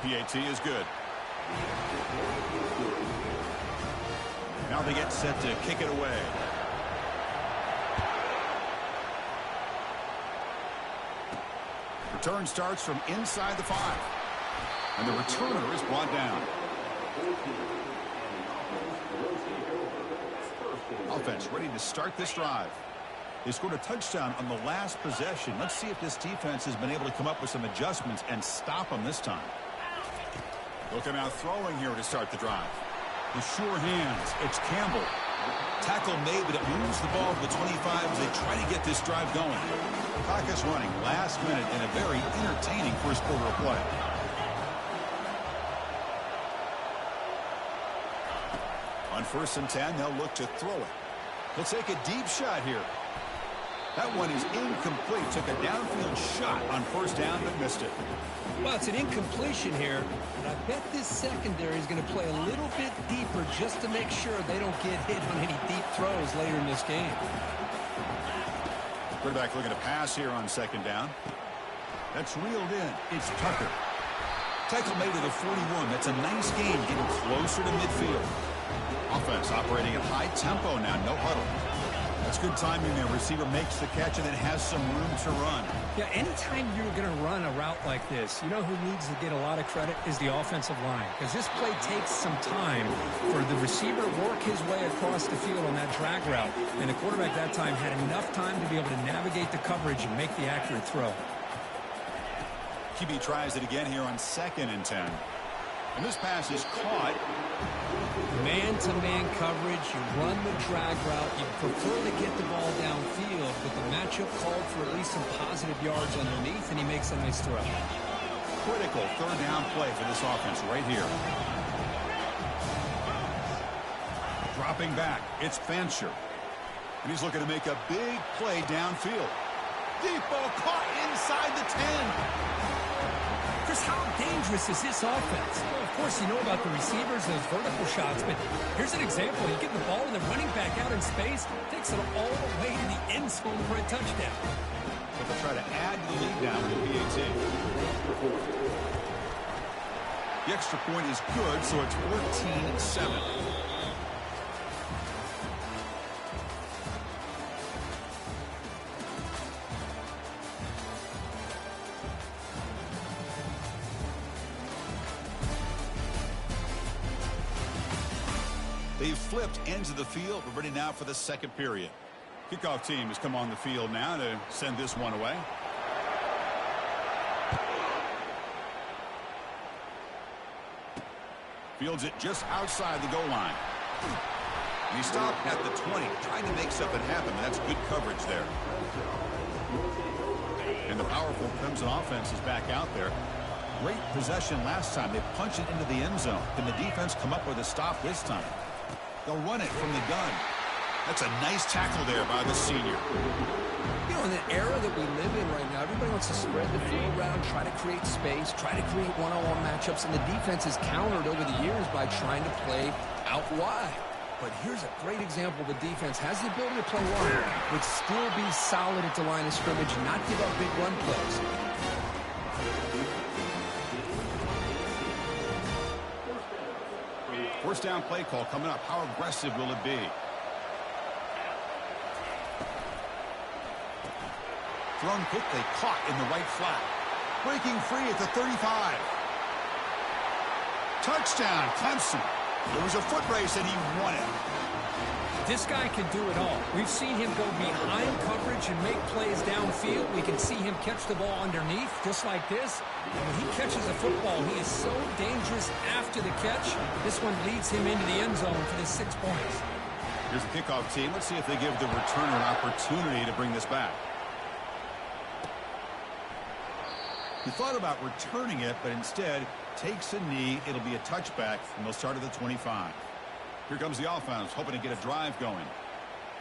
PAT is good. Now they get set to kick it away. Return starts from inside the 5. And the returner is brought down. Offense ready to start this drive. They scored a touchdown on the last possession. Let's see if this defense has been able to come up with some adjustments and stop them this time. Looking out throwing here to start the drive. With sure hands, it's Campbell. Tackle made, but it moves the ball to the 25 as they try to get this drive going. Clock is running last minute in a very entertaining first quarter of play. On 1st and 10, they'll look to throw it. They'll take a deep shot here. That one is incomplete. Took a downfield shot on 1st down but missed it. Well, it's an incompletion here, but I bet this secondary is going to play a little bit deeper just to make sure they don't get hit on any deep throws later in this game. Quarterback looking to pass here on 2nd down. That's reeled in. It's Tucker. Tackle made to the 41. That's a nice gain, getting closer to midfield. Offense operating at high tempo now, no huddle. That's good timing there. Receiver makes the catch and then has some room to run. Yeah, anytime you're going to run a route like this, you know who needs to get a lot of credit is the offensive line. Because this play takes some time for the receiver to work his way across the field on that drag route. And the quarterback that time had enough time to be able to navigate the coverage and make the accurate throw. QB tries it again here on 2nd and 10. And this pass is caught. Man-to-man coverage, you run the drag route, you prefer to get the ball downfield, but the matchup called for at least some positive yards underneath, and he makes a nice throw. Critical 3rd down play for this offense right here. Dropping back, it's Fancher. And he's looking to make a big play downfield. Deep ball caught inside the 10. Chris, how dangerous is this offense? Well, of course, you know about the receivers, those vertical shots, but here's an example. You get the ball and the running back out in space, takes it all the way to the end zone for a touchdown. But they'll try to add to the lead down with the PAT. The extra point is good, so it's 14-7. They've flipped ends of the field. We're ready now for the 2nd period. Kickoff team has come on the field now to send this one away. Fields it just outside the goal line. And he stopped at the 20, trying to make something happen. That's good coverage there. And the powerful Clemson offense is back out there. Great possession last time. They punched it into the end zone. Can the defense come up with a stop this time? They'll run it from the gun. That's a nice tackle there by the senior. You know, in the era that we live in right now, everybody wants to spread the field around, try to create space, try to create one-on-one matchups, and the defense has countered over the years by trying to play out wide. But here's a great example. The defense has the ability to play wide, but still be solid at the line of scrimmage and not give up big run plays. First down play call coming up. How aggressive will it be? Thrown quickly, caught in the right flat. Breaking free at the 35. Touchdown, Clemson. It was a foot race and he won it. This guy can do it all. We've seen him go behind coverage and make plays downfield. We can see him catch the ball underneath, just like this. And when he catches a football, he is so dangerous after the catch. This one leads him into the end zone for the 6 points. Here's the kickoff team. Let's see if they give the returner an opportunity to bring this back. He thought about returning it, but instead takes a knee. It'll be a touchback, and they'll start at the 25. Here comes the offense, hoping to get a drive going.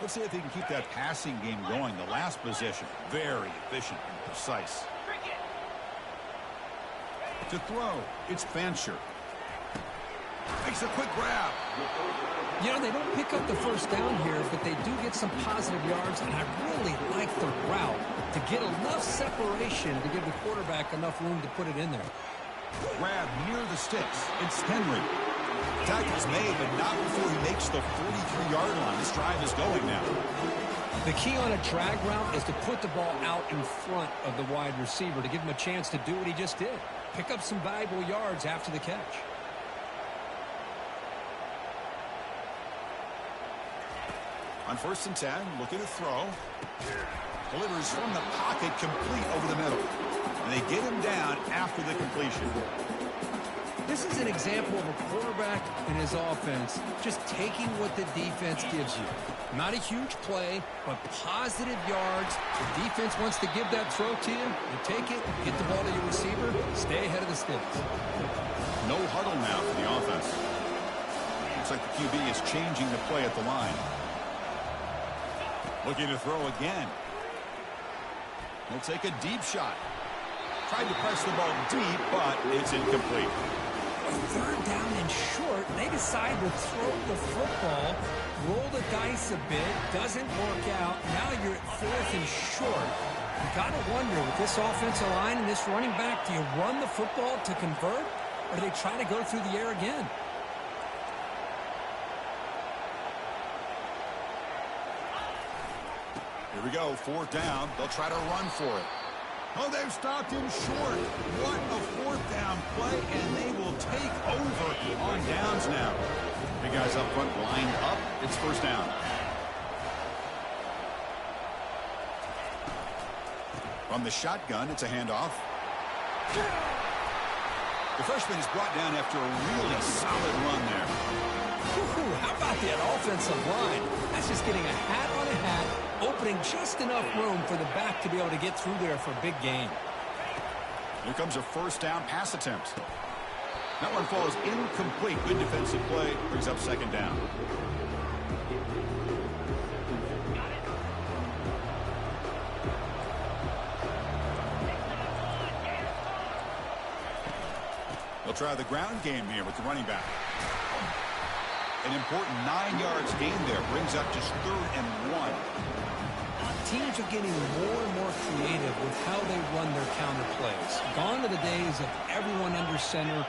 Let's see if they can keep that passing game going. The last possession, very efficient and precise. To throw, it's Fancher. Makes a quick grab. You know, they don't pick up the first down here, but they do get some positive yards, and I really like the route to get enough separation to give the quarterback enough room to put it in there. Grab near the sticks. It's Henry. Tackle's made, but not before he makes the 43-yard line. This drive is going now. The key on a drag route is to put the ball out in front of the wide receiver to give him a chance to do what he just did. Pick up some valuable yards after the catch. On 1st and 10, looking to throw. Delivers from the pocket, complete over the middle. And they get him down after the completion. This is an example of a quarterback and his offense just taking what the defense gives you. Not a huge play, but positive yards. The defense wants to give that throw to you. You take it, get the ball to your receiver, stay ahead of the sticks. No huddle now for the offense. Looks like the QB is changing the play at the line. Looking to throw again. He'll take a deep shot. Tried to press the ball deep, but it's incomplete. 3rd down and short, they decide to throw the football, roll the dice a bit, doesn't work out. Now you're at 4th and short. You got to wonder, with this offensive line and this running back, do you run the football to convert, or do they try to go through the air again? Here we go, 4th down. They'll try to run for it. Oh, they've stopped him short. What a 4th down play, and they will take over on downs now. Big guys up front lined up. It's 1st down. From the shotgun, it's a handoff. The freshman is brought down after a really solid run there. How about that offensive line? That's just getting a hat on a hat, opening just enough room for the back to be able to get through there for a big gain. Here comes a 1st down pass attempt. That one falls incomplete. Good defensive play. Brings up 2nd down. They'll try the ground game here with the running back. An important 9 yards gain there. Brings up just 3rd and 1. Teams are getting more and more creative with how they run their counter plays. Gone are the days of everyone under center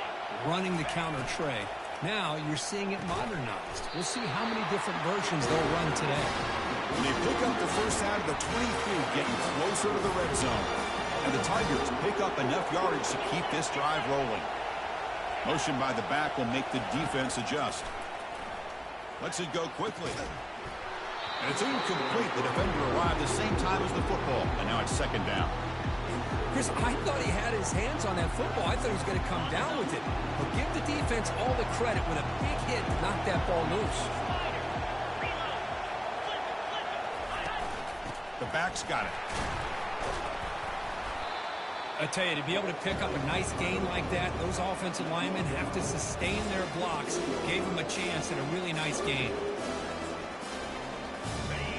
running the counter tray. Now you're seeing it modernized. We'll see how many different versions they'll run today. And they pick up the first out of the 23, getting closer to the red zone. And the Tigers pick up enough yardage to keep this drive rolling. Motion by the back will make the defense adjust. Lets it go quickly. And it's incomplete. The defender arrived the same time as the football. And now it's 2nd down. Chris, I thought he had his hands on that football. I thought he was going to come down with it. But give the defense all the credit with a big hit to knock that ball loose. The back's got it. I tell you, to be able to pick up a nice gain like that, those offensive linemen have to sustain their blocks. Gave them a chance at a really nice gain.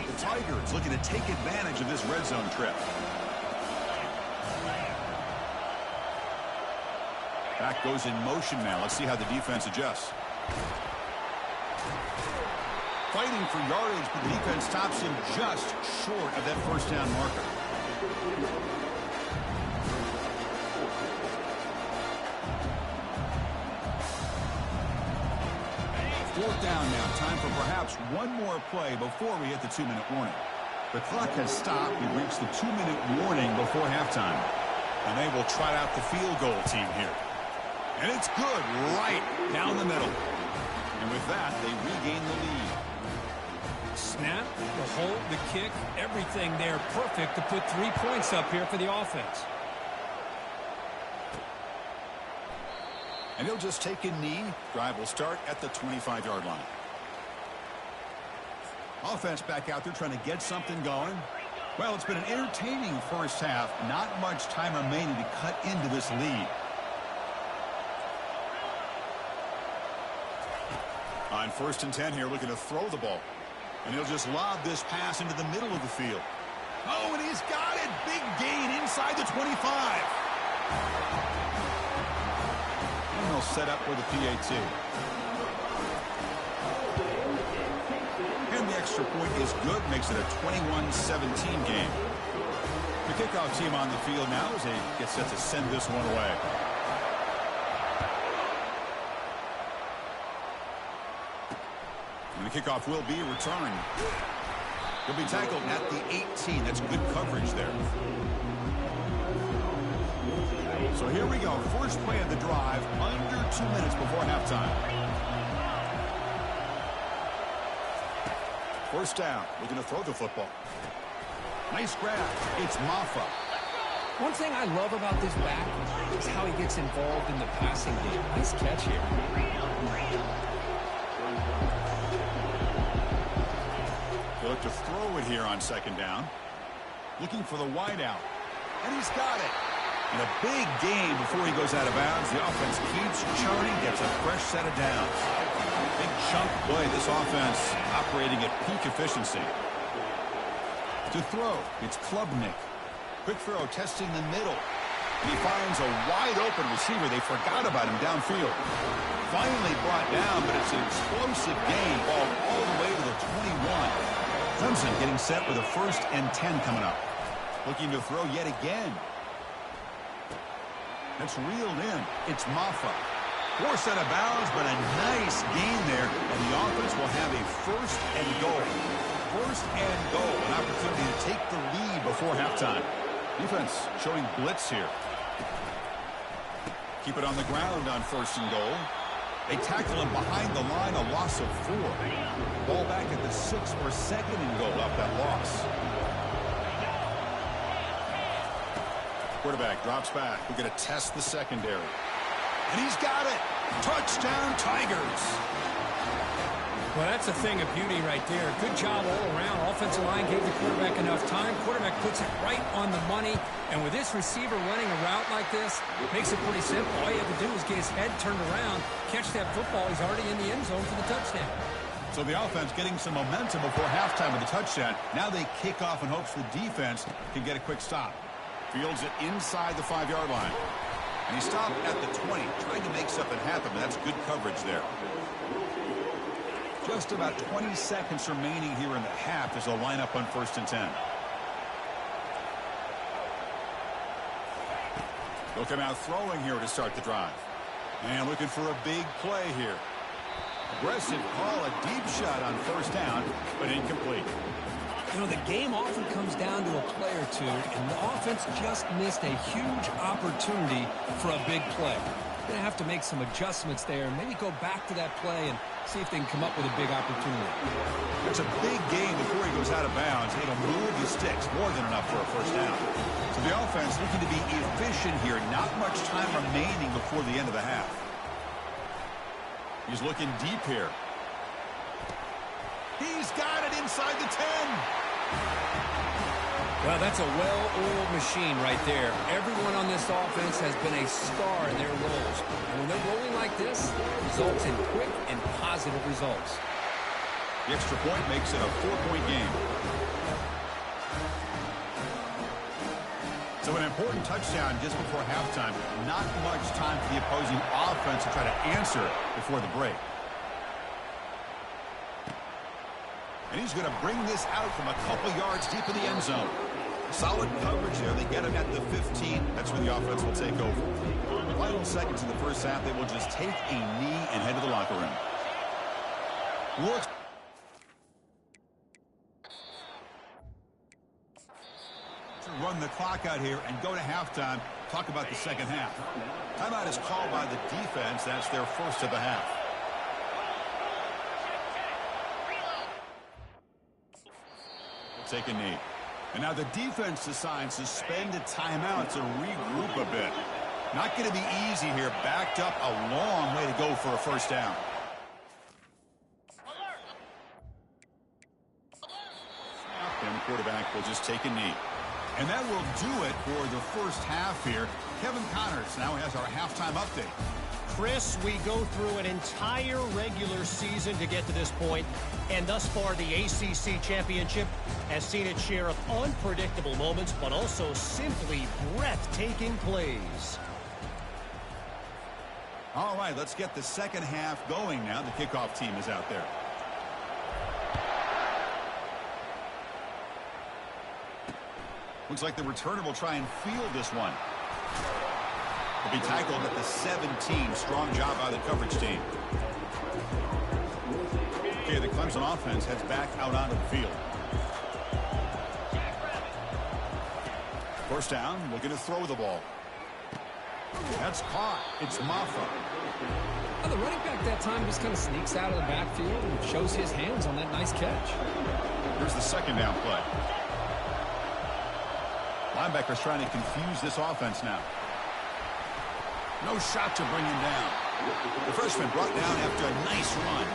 The Tigers looking to take advantage of this red zone trip. Back goes in motion now. Let's see how the defense adjusts. Fighting for yardage, but the defense stops him just short of that 1st down marker. 4th down now. Time for perhaps one more play before we hit the 2-minute warning. The clock has stopped. We reached the 2-minute warning before halftime. And they will try out the field goal team here. And it's good right down the middle. And with that, they regain the lead. Snap, the hold, the kick, everything there perfect to put 3 points up here for the offense. And he'll just take a knee. Drive will start at the 25-yard line. Offense back out there trying to get something going. Well, it's been an entertaining first half. Not much time remaining to cut into this lead. On 1st and 10 here, looking to throw the ball. And he'll just lob this pass into the middle of the field. Oh, and he's got it. Big gain inside the 25. And they'll set up with a PAT. And the extra point is good. Makes it a 21-17 game. The kickoff team on the field now as they get set to send this one away. kickoff will be returned. He'll be tackled at the 18. That's good coverage there. So here we go. First play of the drive, under 2 minutes before halftime. First down. We're going to throw the football. Nice grab. It's Maffa. One thing I love about this back is how he gets involved in the passing game. Nice catch here. He'll look to throw it here on second down. Looking for the wideout. And he's got it. And a big gain before he goes out of bounds. The offense keeps churning, gets a fresh set of downs. Big chunk play. This offense operating at peak efficiency. To throw, it's Klubnik. Quick throw, testing the middle. He finds a wide-open receiver. They forgot about him downfield. Finally brought down, but it's an explosive gain. Ball all the way to the 21. Clemson getting set with a 1st and 10 coming up. Looking to throw yet again. That's reeled in. It's Maffa. Forced out of bounds, but a nice gain there. And the offense will have a 1st and goal. 1st and goal. An opportunity to take the lead before halftime. Defense showing blitz here. Keep it on the ground on 1st and goal. They tackle him behind the line, a loss of 4. Ball back at the 6 for 2nd and goal up that loss. Quarterback drops back. We're going to test the secondary. And he's got it. Touchdown, Tigers. Well, that's a thing of beauty right there. Good job all around. Offensive line gave the quarterback enough time. Quarterback puts it right on the money. And with this receiver running a route like this, it makes it pretty simple. All you have to do is get his head turned around, catch that football. He's already in the end zone for the touchdown. So the offense getting some momentum before halftime with the touchdown. Now they kick off in hopes the defense can get a quick stop. Fields it inside the 5-yard line. And he stopped at the 20, trying to make something happen, but that's good coverage there. Just about 20 seconds remaining here in the half as they'll line up on 1st and 10. They'll come out throwing here to start the drive. And looking for a big play here. Aggressive call, a deep shot on 1st down, but incomplete. You know, the game often comes down to a play or two, and the offense just missed a huge opportunity for a big play. They're going to have to make some adjustments there and maybe go back to that play and see if they can come up with a big opportunity. It's a big gain before he goes out of bounds. It'll move the sticks, more than enough for a 1st down. So the offense looking to be efficient here. Not much time remaining before the end of the half. He's looking deep here. He's got it inside the 10. Well, that's a well-oiled machine right there. Everyone on this offense has been a star in their roles. And when they're rolling like this, it results in quick and positive results. The extra point makes it a 4-point game. So an important touchdown just before halftime. Not much time for the opposing offense to try to answer it before the break. And he's going to bring this out from a couple yards deep in the end zone. Solid coverage there. They get him at the 15. That's where the offense will take over. Final seconds in the 1st half, they will just take a knee and head to the locker room. Looks to run the clock out here and go to halftime. Talk about the second half. Timeout is called by the defense. That's their 1st of the half. Take a knee. And now the defense decides to spend a timeout to regroup a bit. Not going to be easy here. Backed up a long way to go for a 1st down. And the quarterback will just take a knee. And that will do it for the 1st half here. Kevin Connors now has our halftime update. Chris, we go through an entire regular season to get to this point, and thus far the ACC Championship has seen its share of unpredictable moments, but also simply breathtaking plays. All right, let's get the second half going now. The kickoff team is out there. Looks like the returner will try and field this one. Will be tackled at the 17. Strong job by the coverage team. Okay, the Clemson offense heads back out onto the field. First down, looking to throw the ball. That's caught. It's Maffa. Well, the running back that time just kind of sneaks out of the backfield and shows his hands on that nice catch. Here's the second down play. Linebackers trying to confuse this offense now. No shot to bring him down. The freshman brought down after a nice run.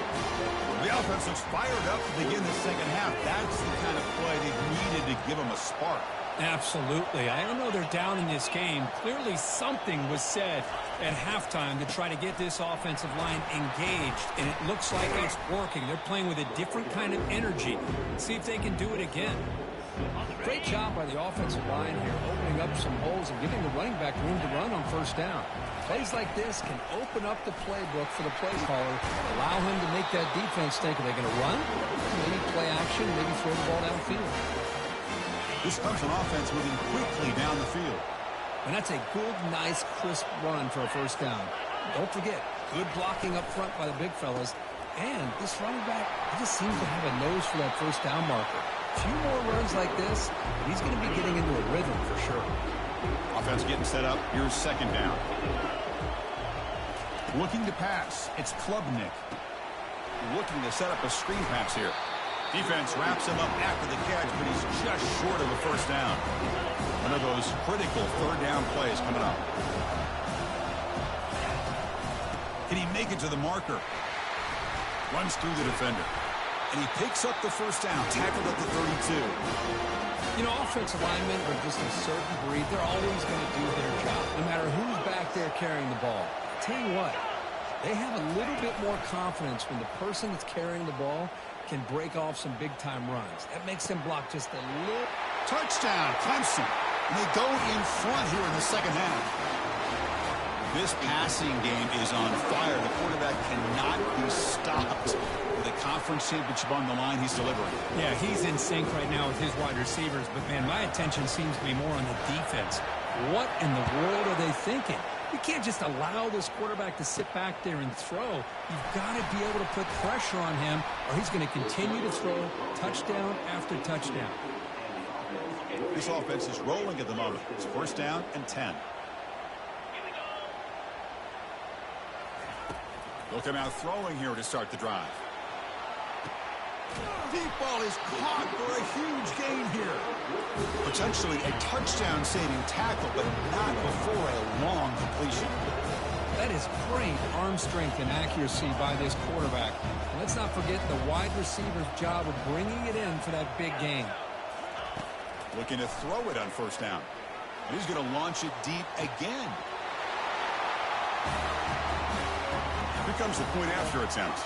The offense looks fired up to begin the second half. That's the kind of play they needed to give them a spark. Absolutely. I don't know they're down in this game. Clearly something was said at halftime to try to get this offensive line engaged, and it looks like it's working. They're playing with a different kind of energy. See if they can do it again. Great job by the offensive line here, opening up some holes and giving the running back room to run on first down. Plays like this can open up the playbook for the play caller, allow him to make that defense think, are they going to run? Maybe play action, maybe throw the ball downfield. This Clemson offense moving quickly down the field. And that's a good, nice, crisp run for a first down. Don't forget, good blocking up front by the big fellas. And this running back, he just seems to have a nose for that first down marker. A few more runs like this, and he's going to be getting into a rhythm for sure. Offense getting set up. Here's second down. Looking to pass. It's Klubnik. Looking to set up a screen pass here. Defense wraps him up after the catch, but he's just short of a first down. One of those critical third down plays coming up. Can he make it to the marker? Runs through the defender. And he picks up the first down, tackled at the 32. You know, offensive linemen are just a certain breed. They're always going to do their job, no matter who's back there carrying the ball. I'll tell you what, they have a little bit more confidence when the person that's carrying the ball can break off some big-time runs. That makes them block just a little. Touchdown, Clemson. And they go in front here in the second half. This passing game is on fire. The quarterback cannot be stopped. With a conference championship on the line, he's delivering. Yeah, he's in sync right now with his wide receivers, but, man, my attention seems to be more on the defense. What in the world are they thinking? You can't just allow this quarterback to sit back there and throw. You've got to be able to put pressure on him, or he's going to continue to throw touchdown after touchdown. This offense is rolling at the moment. It's first down and 10. They'll come out throwing here to start the drive. Deep ball is caught for a huge gain here. Potentially a touchdown-saving tackle, but not before a long completion. That is great arm strength and accuracy by this quarterback. And let's not forget the wide receiver's job of bringing it in for that big gain. Looking to throw it on first down. And he's going to launch it deep again. Here comes the point after attempt.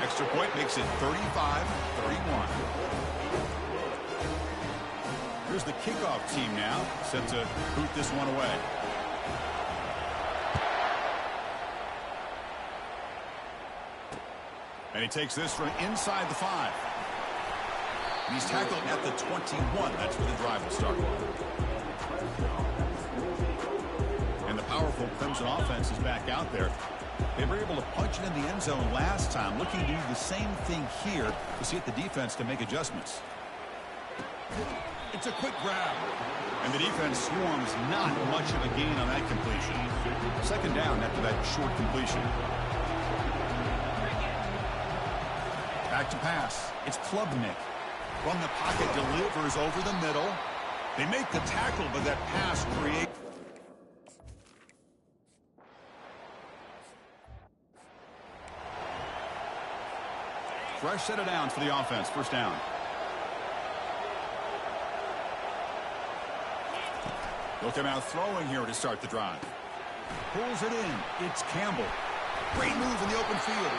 Extra point makes it 35-31. Here's the kickoff team now, set to boot this one away. And he takes this from inside the 5. And he's tackled at the 21. That's where the drive will start. And the powerful Clemson offense is back out there. They were able to punch it in the end zone last time, looking to do the same thing here to see if the defense can make adjustments. It's a quick grab. And the defense swarms not much of a gain on that completion. Second down after that short completion. Back to pass. It's Klubnik. From the pocket, delivers over the middle. They make the tackle, but that pass creates... Fresh set of downs for the offense. First down. They'll come out throwing here to start the drive. Pulls it in. It's Campbell. Great move in the open field.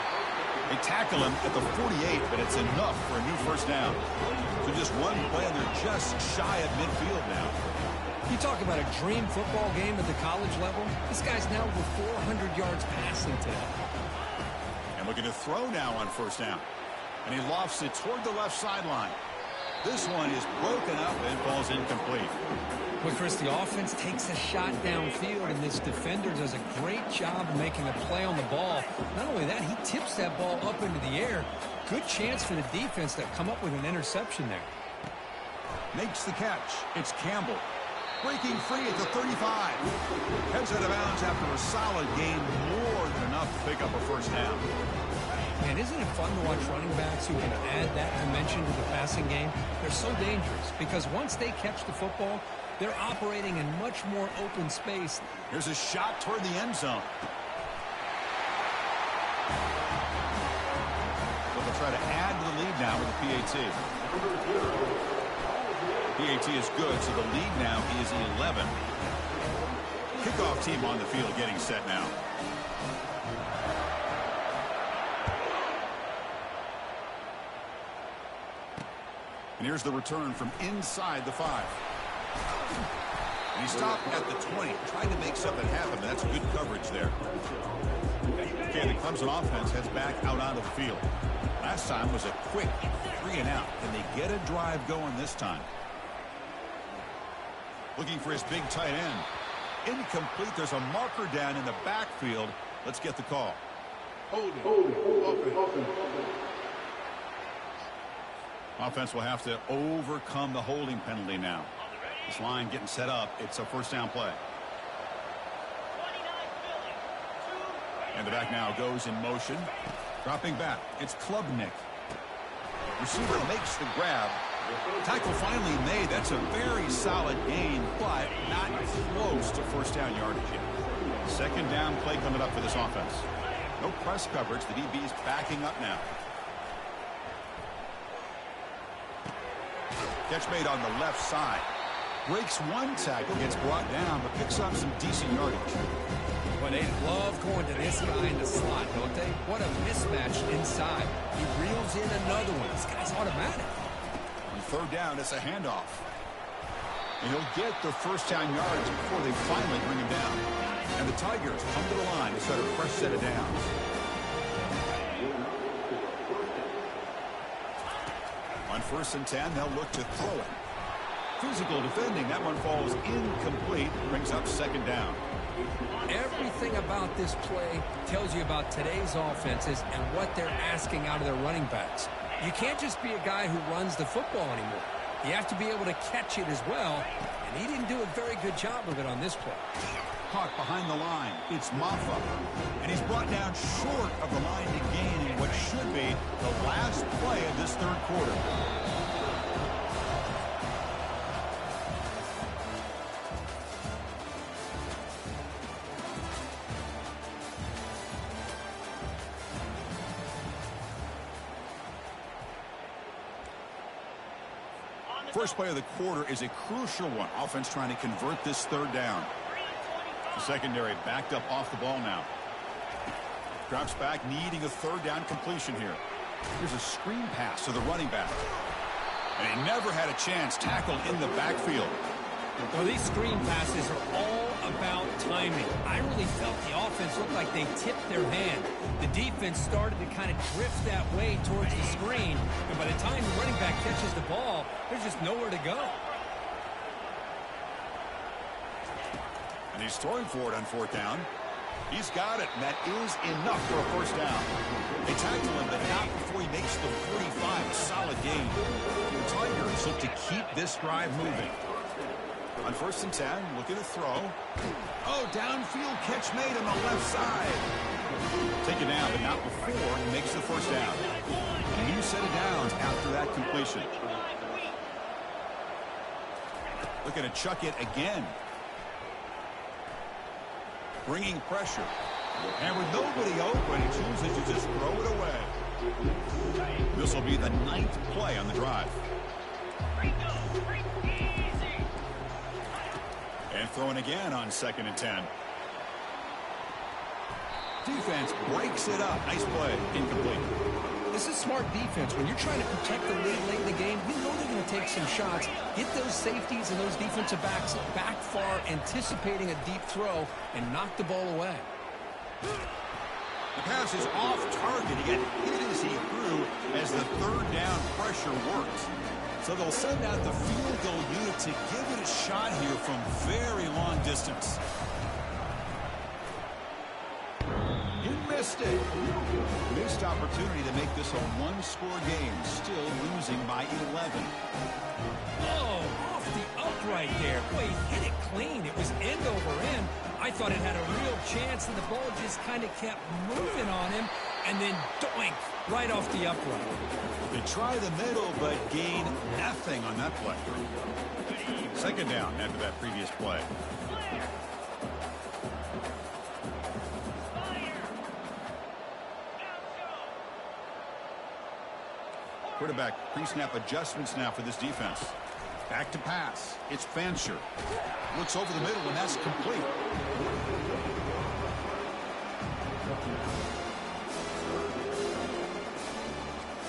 They tackle him at the 48, but it's enough for a new first down. So just one play, and they're just shy of midfield now. You talk about a dream football game at the college level. This guy's now over 400 yards passing today. And looking to throw now on first down. And he lofts it toward the left sideline. This one is broken up and falls incomplete. But Chris, the offense takes a shot downfield, and this defender does a great job of making a play on the ball. Not only that, he tips that ball up into the air. Good chance for the defense to come up with an interception there. Makes the catch. It's Campbell. Breaking free at the 35. Heads out of bounds after a solid gain, more than enough to pick up a first down. Man, isn't it fun to watch running backs who can add that dimension to the passing game? They're so dangerous because once they catch the football, they're operating in much more open space. Here's a shot toward the end zone. But they'll try to add to the lead now with the PAT. PAT is good, so the lead now is 11. Kickoff team on the field getting set now. And here's the return from inside the 5. And he stopped at the 20, trying to make something happen. That's good coverage there. Okay, the Clemson offense heads back out onto the field. Last time was a quick 3 and out. Can they get a drive going this time? Looking for his big tight end. Incomplete. There's a marker down in the backfield. Let's get the call. Offense will have to overcome the holding penalty now. This line getting set up. It's a first down play. And the back now goes in motion. Dropping back. It's Klubnik. Receiver makes the grab. Tackle finally made. That's a very solid gain, but not close to first down yardage yet. Second down play coming up for this offense. No press coverage. The DB's backing up now. Catch made on the left side. Breaks one tackle, gets brought down, but picks up some decent yardage. Well, they love going to this guy in the slot, don't they? What a mismatch inside. He reels in another one. This guy's automatic. On third down, it's a handoff. And he'll get the first down yards before they finally bring him down. And the Tigers come to the line to start a fresh set of downs. On 1st and 10, they'll look to throw it. Physical defending. That one falls incomplete. Brings up second down. Everything about this play tells you about today's offenses and what they're asking out of their running backs. You can't just be a guy who runs the football anymore. You have to be able to catch it as well, and he didn't do a very good job of it on this play. Caught behind the line. It's Maffa. And he's brought down short of the line to gain in what should be the last play of this third quarter. First play of the quarter is a crucial one. Offense trying to convert this third down. The secondary backed up off the ball now. Drops back, needing a third down completion here. Here's a screen pass to the running back. And he never had a chance. Tackled in the backfield. Well, these screen passes are all about timing. I really felt the offense looked like they tipped their hand. The defense started to kind of drift that way towards the screen. And by the time the running back catches the ball, there's just nowhere to go. And he's throwing for it on fourth down. He's got it, and that is enough for a first down. They tackle him, but not before he makes the 45. A solid gain. The Tigers look to keep this drive moving. On 1st and 10, looking to throw. Oh, downfield catch made on the left side. Taken down, but not before he makes the first down. A new set of downs after that completion. Looking to chuck it again. Bringing pressure. And with nobody open, he chooses to just throw it away. This will be the 9th play on the drive. And throwing again on 2nd and 10. Defense breaks it up. Nice play. Incomplete. This is smart defense. When you're trying to protect the lead late in the game, you know they're going to take some shots. Get those safeties and those defensive backs back far, anticipating a deep throw, and knock the ball away. The pass is off target. He got hit as he threw as the third down pressure works. So they'll send out the field goal unit to give it a shot here from very long distance. He missed it. Missed opportunity to make this a one-score game. Still losing by 11. Oh, off the upright there. Boy, he hit it clean. It was end over end. I thought it had a real chance, and the ball just kind of kept moving on him, and then doink, right off the upright. They try the middle, but gain nothing on that play. Second down after that previous play. Quarterback pre-snap adjustments now for this defense. Back to pass. It's Fancher. Looks over the middle, and that's complete.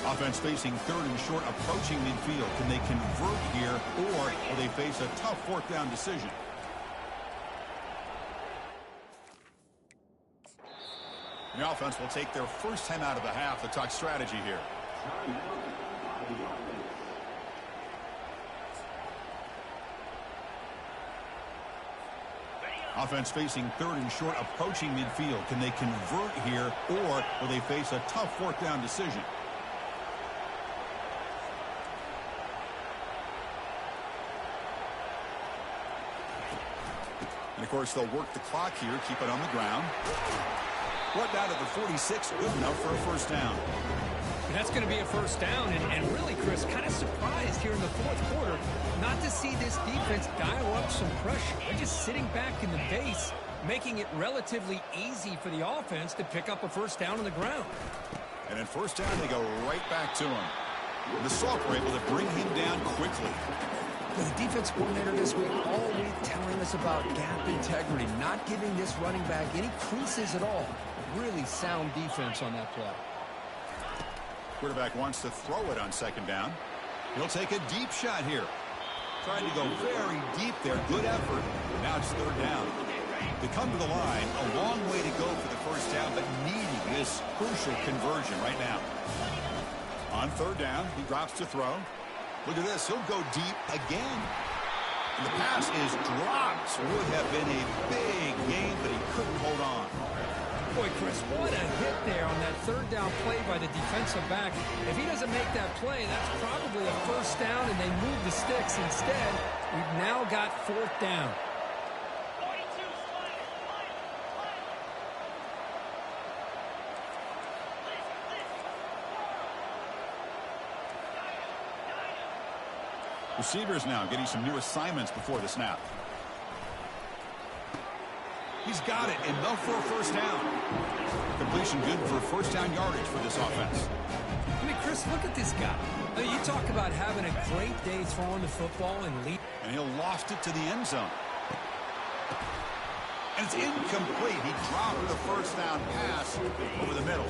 Offense facing third and short, approaching midfield. Can they convert here, or will they face a tough fourth down decision? The offense will take their first time out of the half to talk strategy here. Offense facing third and short, approaching midfield. Can they convert here, or will they face a tough fourth down decision? And, of course, they'll work the clock here, keep it on the ground. Brought down at the 46, good enough for a first down. And that's going to be a first down, and really, Chris, kind of surprised here in the fourth quarter not to see this defense dial up some pressure. They're just sitting back in the base, making it relatively easy for the offense to pick up a first down on the ground. And in first down, they go right back to him. The Salk were able to bring him down quickly. The defense coordinator this week all week telling us about gap integrity, not giving this running back any creases at all. Really sound defense on that play. Quarterback wants to throw it on second down. He'll take a deep shot here. Trying to go very deep there. Good effort. Now it's third down. They come to the line. A long way to go for the first down, but needing this crucial conversion right now. On third down, he drops to throw. Look at this. He'll go deep again. And the pass is dropped. Would have been a big game, but he couldn't hold on. Boy, Chris, what a hit there on that third down play by the defensive back. If he doesn't make that play, that's probably a first down, and they move the sticks instead. We've now got fourth down. Receivers now getting some new assignments before the snap. He's got it, and they'll for a first down. Completion good for first down yardage for this offense. I mean, Chris, look at this guy. I mean, you talk about having a great day throwing the football and lead. And he'll loft it to the end zone. And it's incomplete. He dropped the first down pass over the middle.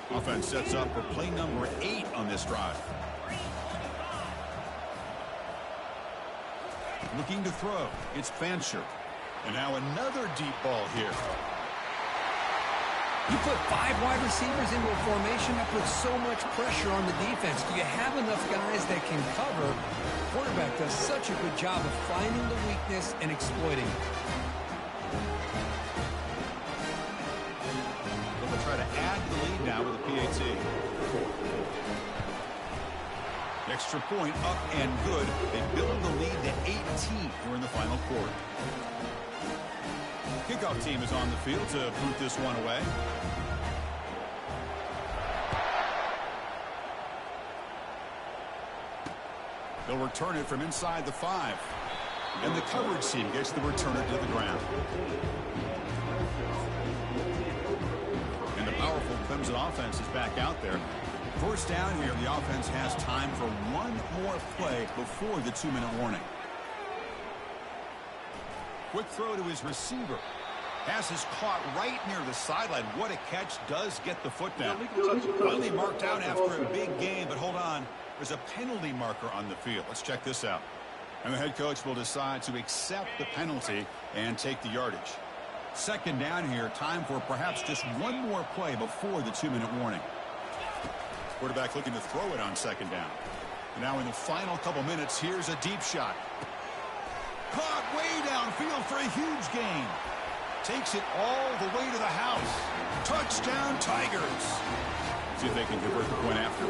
Offense sets up for play number 8 on this drive. Looking to throw. It's Fancher. And now another deep ball here. You put 5 wide receivers into a formation that puts so much pressure on the defense. Do you have enough guys that can cover? The quarterback does such a good job of finding the weakness and exploiting it. They'll try to add the lead now with a PAT. Extra point up and good. They build the lead to 18 here in the final quarter. Kickoff team is on the field to boot this one away. They'll return it from inside the 5. And the coverage team gets the returner to the ground. And the powerful Clemson offense is back out there. First down here, the offense has time for one more play before the 2-minute warning. Quick throw to his receiver. Pass is caught right near the sideline. What a catch. Does get the foot down. Finally marked out after a big game, but hold on. There's a penalty marker on the field. Let's check this out. And the head coach will decide to accept the penalty and take the yardage. Second down here. Time for perhaps just one more play before the 2-minute warning. Quarterback looking to throw it on second down. Now in the final couple minutes, here's a deep shot. Caught way downfield for a huge gain. Takes it all the way to the house. Touchdown, Tigers. See if they can convert the point after.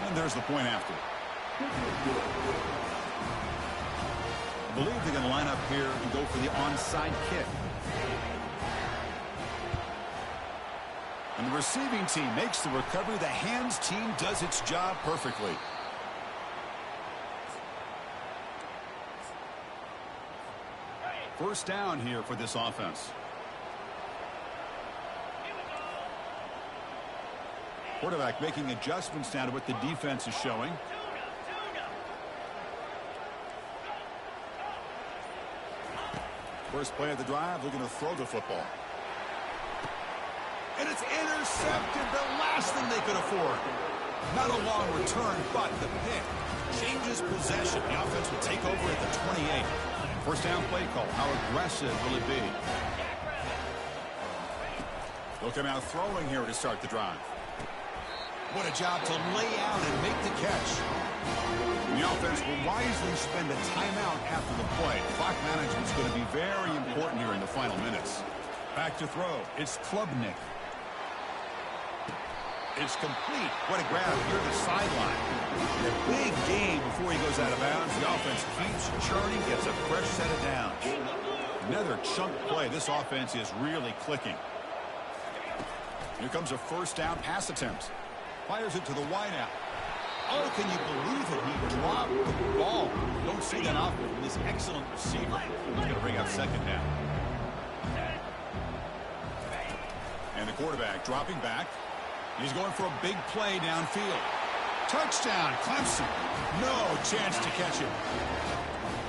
And there's the point after. I believe they're going to line up here and go for the onside kick. And the receiving team makes the recovery. The hands team does its job perfectly. First down here for this offense. Quarterback making adjustments now to what the defense is showing. First play of the drive, looking to throw the football. And it's intercepted, the last thing they could afford. Not a long return, but the pick changes possession. The offense will take over at the 28. First down play call. How aggressive will it be? They'll come out throwing here to start the drive. What a job to lay out and make the catch. The offense will wisely spend a timeout after the play. Clock management is going to be very important here in the final minutes. Back to throw. It's Klubnik. It's complete. What a grab near the sideline. A big gain before he goes out of bounds. The offense keeps churning, gets a fresh set of downs. Another chunk play. This offense is really clicking. Here comes a first down pass attempt. Fires it to the wideout. Oh, can you believe it? He dropped the ball. Don't see that often from this excellent receiver. He's going to bring out second down. And the quarterback dropping back. He's going for a big play downfield. Touchdown, Clemson. No chance to catch him.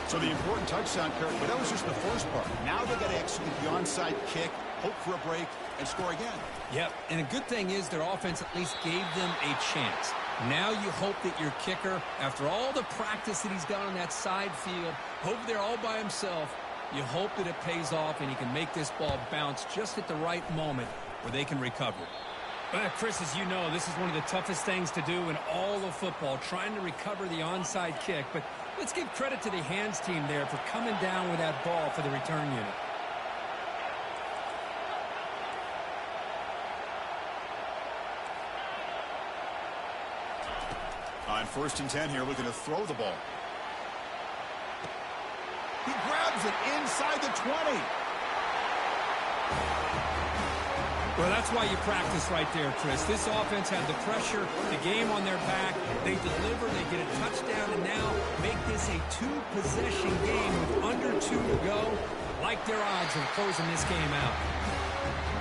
So the important touchdown, Kirk, but that was just the first part. Now they've got to execute the onside kick, hope for a break, and score again. Yep, and a good thing is their offense at least gave them a chance. Now you hope that your kicker, after all the practice that he's done on that side field, hope there all by himself, you hope that it pays off and he can make this ball bounce just at the right moment where they can recover. Well, Chris, as you know, this is one of the toughest things to do in all of football, trying to recover the onside kick. But let's give credit to the hands team there for coming down with that ball for the return unit. On 1st and 10 here, looking to throw the ball. He grabs it inside the 20. Well, that's why you practice right there, Chris. This offense had the pressure, the game on their back. They deliver, they get a touchdown, and now make this a two-possession game with under 2 to go. Like their odds of closing this game out.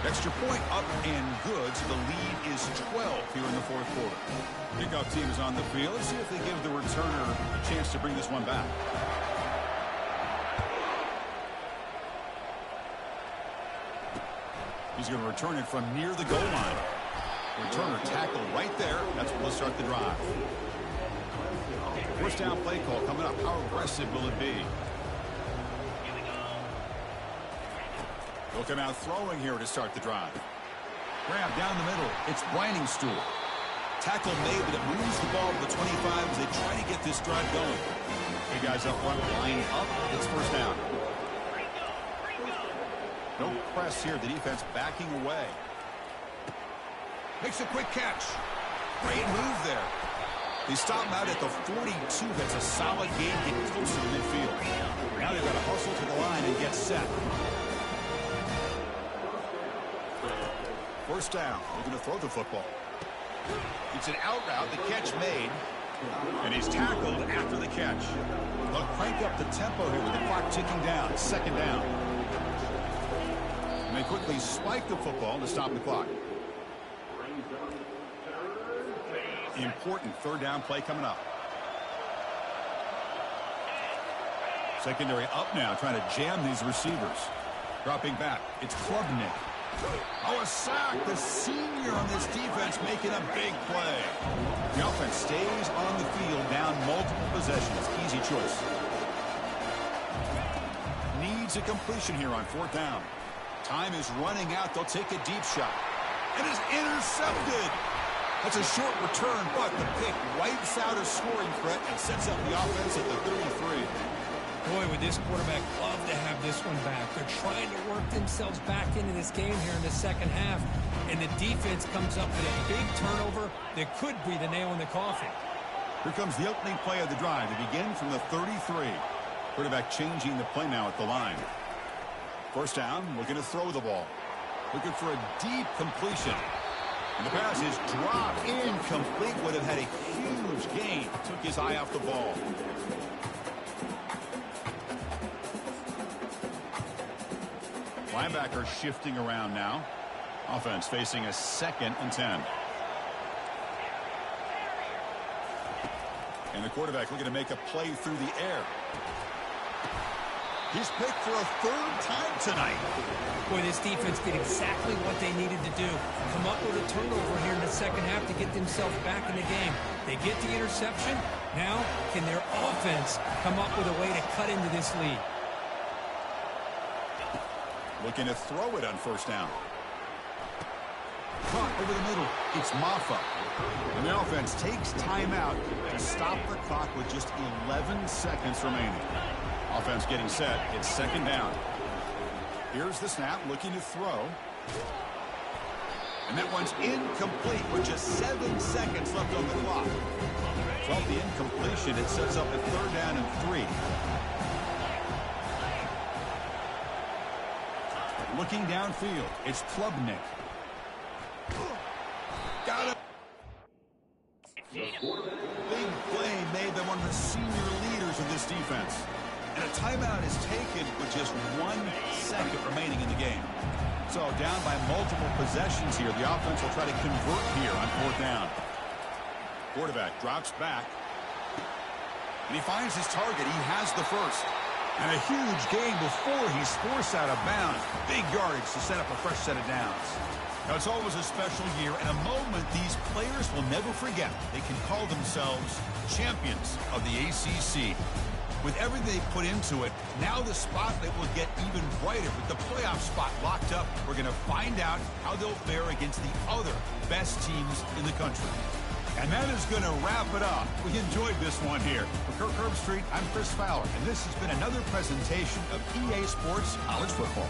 Extra point up and good, so the lead is 12 here in the fourth quarter. Kickoff team is on the field. Let's see if they give the returner a chance to bring this one back. He's going to return it from near the goal line. Returner tackle right there. That's what will start the drive. First down play call coming up. How aggressive will it be? They'll come out throwing here to start the drive. Grab down the middle. It's Briningstool. Tackle made, but it moves the ball to the 25 as they try to get this drive going. Three guys up front, line up. It's first down. No press here. The defense backing away. Makes a quick catch. Great move there. They stop him out at the 42. That's a solid gain, getting closer to midfield. Now they've got to hustle to the line and get set. First down. They're going to throw the football. It's an out route. The catch made. And he's tackled after the catch. They'll crank up the tempo here with the clock ticking down. Second down. And they quickly spike the football to stop the clock. Important third down play coming up. Secondary up now, trying to jam these receivers. Dropping back. It's Klubnik. Oh, a sack. The senior on this defense making a big play. The offense stays on the field, down multiple possessions. Easy choice. Needs a completion here on fourth down. Time is running out. They'll take a deep shot. It is intercepted. That's a short return, but the pick wipes out a scoring threat and sets up the offense at the 33. Boy, would this quarterback love to have this one back. They're trying to work themselves back into this game here in the second half, and the defense comes up with a big turnover that could be the nail in the coffin. Here comes the opening play of the drive to begin from the 33. Quarterback changing the play now at the line. First down, looking to throw the ball. Looking for a deep completion. And the pass is dropped incomplete. Would have had a huge gain. Took his eye off the ball. Linebacker shifting around now. Offense facing a 2nd and 10. And the quarterback looking to make a play through the air. He's picked for a 3rd time tonight. Boy, this defense did exactly what they needed to do. Come up with a turnover here in the second half to get themselves back in the game. They get the interception. Now, can their offense come up with a way to cut into this lead? Looking to throw it on first down. Caught over the middle. It's Maffa. And the offense takes timeout to stop the clock with just 11 seconds remaining. Offense getting set. It's 2nd down. Here's the snap, looking to throw. And that one's incomplete with just 7 seconds left on the clock. So off the incompletion, it sets up a 3rd down and 3. Looking downfield, it's Klubnik. Got him. Big play made by one of the senior leaders of this defense. And a timeout is taken with just 1 second remaining in the game. So down by multiple possessions here. The offense will try to convert here on 4th down. Quarterback drops back. And he finds his target. He has the first. And a huge gain before he's forced out of bounds. Big yardage to set up a fresh set of downs. Now, it's always a special year and a moment these players will never forget. They can call themselves champions of the ACC. With everything they put into it, now the spotlight will get even brighter. With the playoff spot locked up, we're going to find out how they'll fare against the other best teams in the country. And that is going to wrap it up. We enjoyed this one here. For Kirk Herbstreit, I'm Chris Fowler, and this has been another presentation of EA Sports College Football.